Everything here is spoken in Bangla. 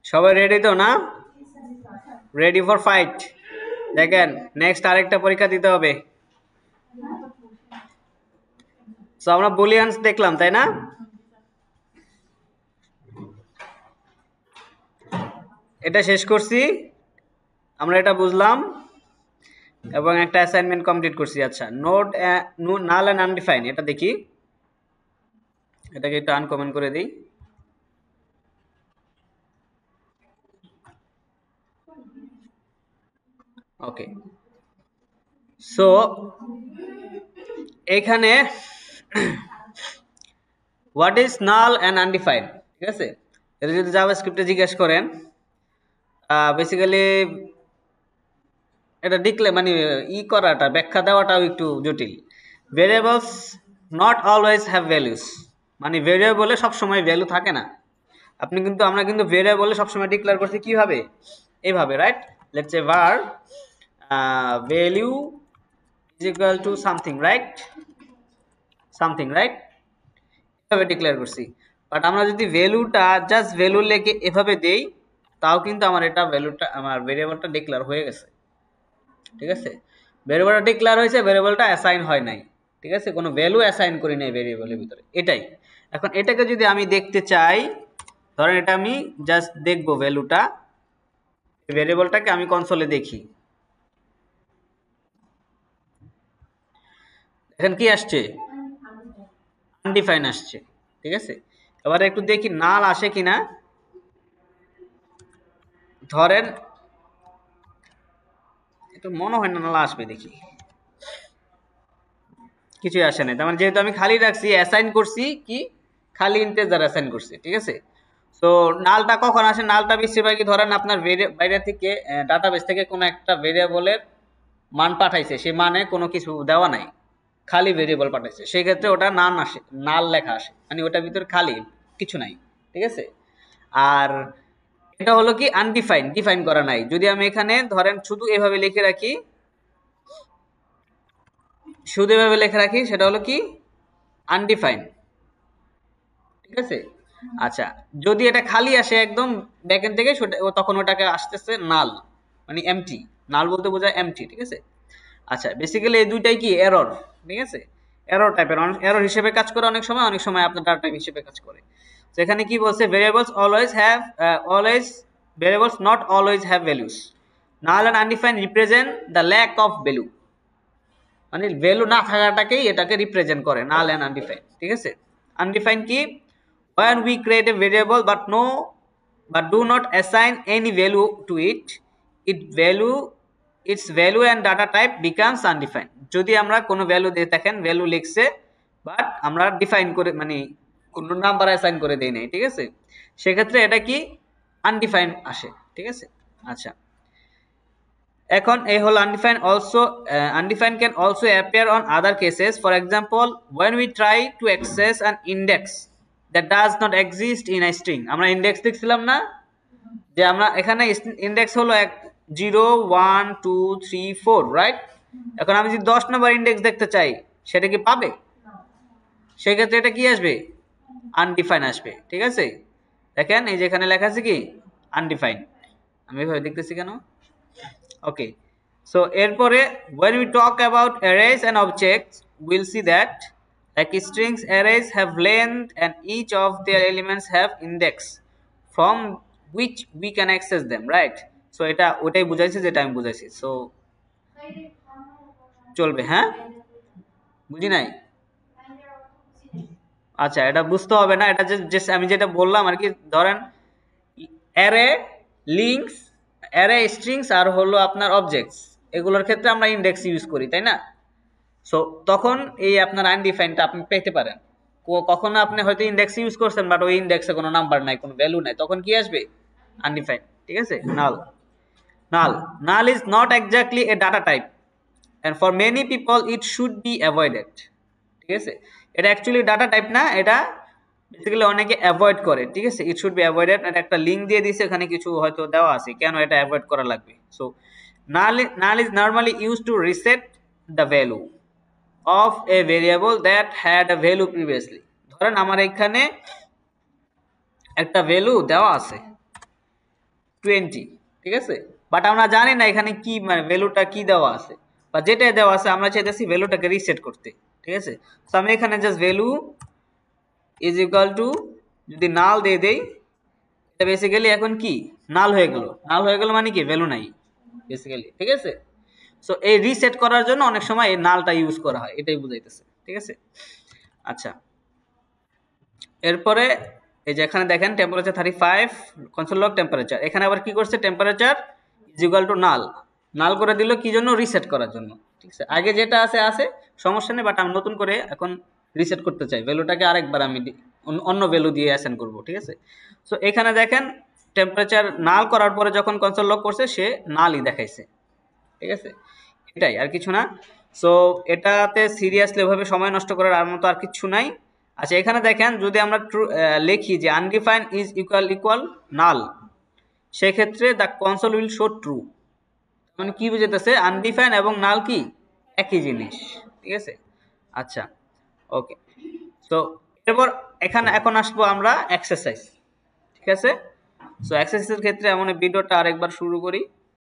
সবাই রেডি তো না? Ready for fight. দেখেন নেক্সট আরেকটা পরীক্ষা দিতে হবে। সো আমরা বুলিয়ানস দেখলাম, তাই না? এটা শেষ করছি, আমরা এটা বুঝলাম এবং একটা অ্যাসাইনমেন্ট কমপ্লিট করছি। আচ্ছা, নোট নাল এন্ড আনডিফাইন, এটা দেখি। এটাকে একটু আনকমন করে দিই। ওকে, সো এখানে what is null and undefined, ঠিক আছে? এটা যদি জাভাস্ক্রিপ্টে জিজ্ঞেস করেন, বেসিক্যালি এটা ডিক্লেয়ার মানে করাটা, ব্যাখ্যা দেওয়াটাও একটু জটিল। Variables not always have values, মানে ভেরিয়েবলে সবসময় ভ্যালু থাকে না। আমরা কিন্তু ভেরিয়েবলে সবসময় ডিক্লেয়ার করছি কিভাবে? এইভাবে, right? Let's say var value is equal to something, right? Something, right? এভাবে ডিক্লেয়ার করছি। বাট আমরা যদি ভ্যালুটা জাস্ট ভ্যালু লিখে এভাবে দেই, তাও কিন্তু আমার ভেরিয়েবলটা ডিক্লেয়ার হয়ে গেছে, ঠিক আছে? ভেরিয়েবলটা ডিক্লেয়ার হয়েছে, ভেরিয়েবলটা অ্যাসাইন হয় নাই, ঠিক আছে? কোনো ভ্যালু অ্যাসাইন করি নাই ভেরিয়েবলের ভিতরে, এটাই। এখন এটাকে যদি আমি দেখতে চাই, ধরেন এটা আমি জাস্ট দেখবো ভ্যালুটা, ভেরিয়েবলটাকে আমি কনসোলে দেখি। এখন কি আসছে? আনডিফাইন আসছে, ঠিক আছে? এবারে একটু দেখি নাল আসে কিনা। ধরেন একটু মনে হয় না নাল আসবে, দেখি। কিছুই আসে নাই, তার মানে যেহেতু আমি খালি রাখছি, অ্যাসাইন করছি কি, খালি ইন্টিজার অ্যাসাইন করছি, ঠিক আছে? তো নালটা কখন আসে? নালটা বেশিরভাগই ধরেন আপনার বাইরে থেকে ডাটাবেস থেকে কোনো একটা ভেরিয়েবলের মান পাঠাইছে, সে মানে কোনো কিছু দেওয়া নাই, খালি ভেরিয়েবল পাঠাইছে, সেই ক্ষেত্রে ওটা নান আসে, নাল লেখা আসে, মানে ওটার ভিতরে খালি কিছু নাই, ঠিক আছে? আর এটা হলো কি আনডিফাইন, ডিফাইন করা নাই। যদি আমি এখানে ধরেন শুধু এভাবে লিখে রাখি, সেটা হলো কি আনডিফাইন, ঠিক আছে? আচ্ছা, যদি এটা খালি আসে একদম ব্যাকএন্ড থেকে, তখন ওটাকে আসতেছে নাল, মানে এমটি। নাল বলতে বোঝায় এমটি, ঠিক আছে? আচ্ছা, বেসিক্যালি এই দুইটাই কি এরর, ঠিক আছে? এরর টাইপের, এরর হিসেবে কাজ করে অনেক সময়, অনেক সময় আপনার ডাটা টাইপ হিসেবে কাজ করে। তো এখানে কি বলছে? Variables not always have values. Null and undefined represent the lack of value, মানে ভ্যালু না থাকাটাকেই এটাকে রিপ্রেজেন্ট করে, নাল এন্ড আনডিফাইন, ঠিক আছে? আনডিফাইন কি? when we create a variable but do not assign any value to its value and data type becomes undefined. যদি আমরা কোনো ভ্যালু দিয়ে, দেখেন ভ্যালু লিখছে বাট আমরা ডিফাইন করে, মানে কোনো নাম্বার অ্যাসাইন করে দেই নাই, ঠিক আছে? সেক্ষেত্রে এটা কি আনডিফাইন আসে, ঠিক আছে? আচ্ছা, এখন এই হল undefined. Also undefined can also appear on other cases. For example, when we try to access an index that does not exist in a string. আমরা ইনডেক্স দেখছিলাম না, যে আমরা এখানে ইনডেক্স হলো 0 1 2 3 4, রাইট? এখন আমি যদি 10 নম্বর ইনডেক্স দেখতে চাই, সেটা কি পাবে? সেক্ষেত্রে এটা কি আসবে? আনডিফাইন আসবে, ঠিক আছে? দেখেন এই যে এখানে লেখা আছে কি আনডিফাইন, আমি এভাবে দেখতেছি কেন? ওকে, so এরপরে when we talk about arrays and objects, we'll see that like strings, arrays have length and each of their elements have index from which we can access them, right? So এটা ওটাই বুঝাইছে যেটা আমি বুঝাইছি, so চলবে, হ্যাঁ? বুঝি নাই? আচ্ছা, এটা বুঝতে হবে না, এটা যে আমি যেটা বললাম আর কি, ধরেন অ্যারে, লিঙ্কস, অ্যারে, স্ট্রিংস আর হলো আপনার অবজেক্টস, এগুলোর ক্ষেত্রে আমরা ইনডেক্স ইউজ করি, তাই না? সো তখন এই আপনার আনডিফাইনটা আপনি পেতে পারেন। কখনো আপনি হয়তো ইনডেক্স ইউজ করছেন বাট ওই ইনডেক্সে কোনো নাম্বার নাই, কোনো ভ্যালু নাই, তখন কি আসবে? আনডিফাইন, ঠিক আছে? Null. Null is not exactly a data type and for many people it should be avoided, ঠিক আছে? এটা অ্যাকচুয়ালি ডাটা টাইপ না, এটা বেসিক্যালি অনেকে অ্যাভয়েড করে, ঠিক আছে? It should be avoided. এটা একটা লিংক দিয়ে দিয়েছে, এখানে কিছু হয়তো দেওয়া আছে কেন এটা অ্যাভয়েড করা লাগবে। So null is normally use to reset the value of A variable that had a value previously. ধরেন আমার এখানে একটা ভ্যালু দেওয়া আছে 20, ঠিক আছে, বাট আমরা জানি না এখানে কি মানে ভ্যালুটা কি দেওয়া আছে বা যেটা দেওয়া আছে আমরা চাইতেছি ভ্যালুটাকে রিসেট করতে, ঠিক আছে। তো আমি এখানে just value is equal two যদি নাল দিয়ে দেই, এটা বেসিক্যালি এখন কি নাল হয়ে গেল। নাল হয়ে গেল মানে কি ভ্যালু নাই বেসিক্যালি, ঠিক আছে। সো এই রিসেট করার জন্য অনেক সময় এই নালটা ইউজ করা হয়, এটাই বুঝাইতেছে, ঠিক আছে। আচ্ছা, এরপরে এই যে এখানে দেখেন টেম্পারেচার 35 কনসোল লগ টেম্পারেচার, এখানে আবার কি করছে temperature is equal to null, null করে দিল কি জন্য রিসেট করার জন্য, ঠিক আছে। আগে যেটা আছে আছে সমস্যা নেই, বাট আমি নতুন করে এখন রিসেট করতে চাই ভ্যালুটাকে, আরেকবার আমি অন্য ভ্যালু দিয়ে অ্যাসাইন করব, ঠিক আছে। সো এখানে দেখেন টেম্পারেচার নাল করার পরে যখন কনসোল লগ করছে সে নালই দেখাইছে, ঠিক আছে, এটাই আর কিছু না। সো এটাতে সিরিয়াসলি ওইভাবে সময় নষ্ট করার আর মতো আর কিছু নাই। আচ্ছা, এখানে দেখেন যদি আমরা লিখি যে আনডিফাইন ইজ ইকুয়াল ইকুয়াল নাল, সেক্ষেত্রে the console will show true, মানে কি বুঝাইতেছে আনডিফাইন এবং নাল কি একই জিনিস, ঠিক আছে। আচ্ছা, ওকে। তো এরপর এখানে এখন আসবো আমরা এক্সারসাইজ, ঠিক আছে। সো এক্সারসাইজের ক্ষেত্রে এমন ভিডিওটা আরেকবার শুরু করি।